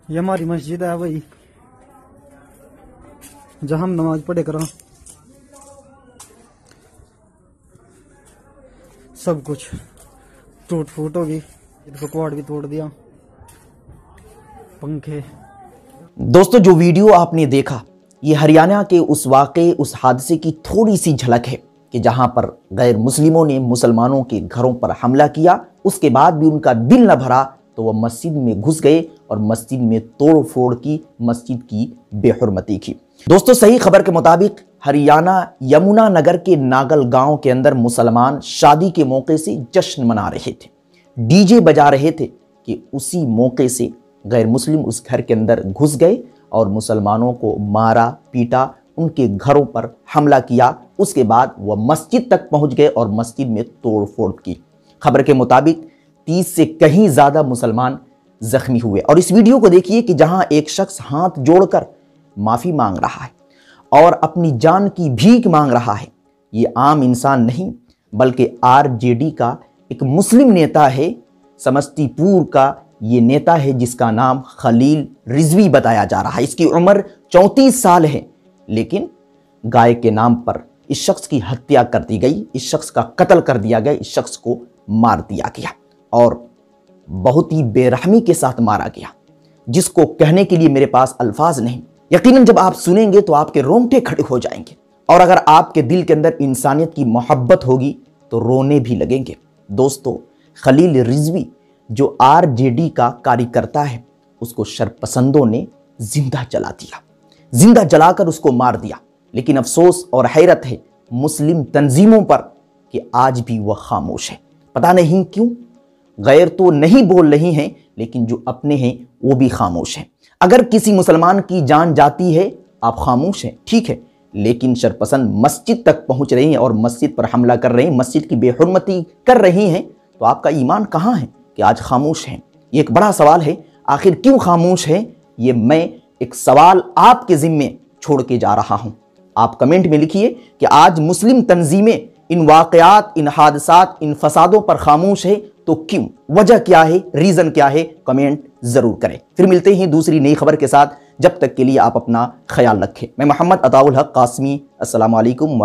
ये हमारी मस्जिद है भाई, जहां हम नमाज पढ़े करा। सब कुछ टूट फूट होगी, कवाड़ भी तोड़ दिया, पंखे। दोस्तों, जो वीडियो आपने देखा ये हरियाणा के उस वाक़े, उस हादसे की थोड़ी सी झलक है कि जहां पर गैर मुस्लिमों ने मुसलमानों के घरों पर हमला किया, उसके बाद भी उनका दिल न भरा तो वह मस्जिद में घुस गए और मस्जिद में तोड़ फोड़ की, मस्जिद की बेहुरमती की। दोस्तों, सही खबर के मुताबिक हरियाणा यमुनानगर के नागल गांव के अंदर मुसलमान शादी के मौके से जश्न मना रहे थे, डीजे बजा रहे थे कि उसी मौके से गैर मुस्लिम उस घर के अंदर घुस गए और मुसलमानों को मारा, पीटा, उनके घरों पर हमला किया। उसके बाद वह मस्जिद तक पहुंच गए और मस्जिद में तोड़ फोड़ की। खबर के मुताबिक 30 से कहीं ज्यादा मुसलमान जख्मी हुए। और इस वीडियो को देखिए कि जहां एक शख्स हाथ जोड़कर माफी मांग रहा है और अपनी जान की भीख मांग रहा है। ये आम इंसान नहीं बल्कि आरजेडी का एक मुस्लिम नेता है, समस्तीपुर का ये नेता है जिसका नाम खलील रिजवी बताया जा रहा है। इसकी उम्र 34 साल है, लेकिन गाय के नाम पर इस शख्स की हत्या कर दी गई, इस शख्स का कत्ल कर दिया गया, इस शख्स को मार दिया गया और बहुत ही बेरहमी के साथ मारा गया, जिसको कहने के लिए मेरे पास अल्फाज नहीं। यकीनन जब आप सुनेंगे तो आपके रोंगटे खड़े हो जाएंगे और अगर आपके दिल के अंदर इंसानियत की मोहब्बत होगी तो रोने भी लगेंगे। दोस्तों, खलील रिजवी जो आरजेडी का कार्यकर्ता है, उसको शरपसंदों ने जिंदा जला दिया, जिंदा जलाकर उसको मार दिया। लेकिन अफसोस और हैरत है मुस्लिम तंजीमों पर कि आज भी वह खामोश है। पता नहीं क्यों, गैर तो नहीं बोल रही हैं, लेकिन जो अपने हैं वो भी खामोश हैं। अगर किसी मुसलमान की जान जाती है आप खामोश हैं, ठीक है, लेकिन शरपसंद मस्जिद तक पहुंच रही हैं और मस्जिद पर हमला कर रहे हैं, मस्जिद की बेहुरमती कर रही हैं, तो आपका ईमान कहाँ है कि आज खामोश हैं? ये एक बड़ा सवाल है। आखिर क्यों खामोश है, ये मैं एक सवाल आपके जिम्मे छोड़ के जा रहा हूं। आप कमेंट में लिखिए कि आज मुस्लिम तंजीमें इन वाकयात, इन हादसात, इन फसादों पर खामोश है तो क्यों, वजह क्या है, रीजन क्या है, कमेंट जरूर करें। फिर मिलते हैं दूसरी नई खबर के साथ, जब तक के लिए आप अपना ख्याल रखें। मैं मोहम्मद अताउल हक कासमी, अस्सलाम वालेकुम।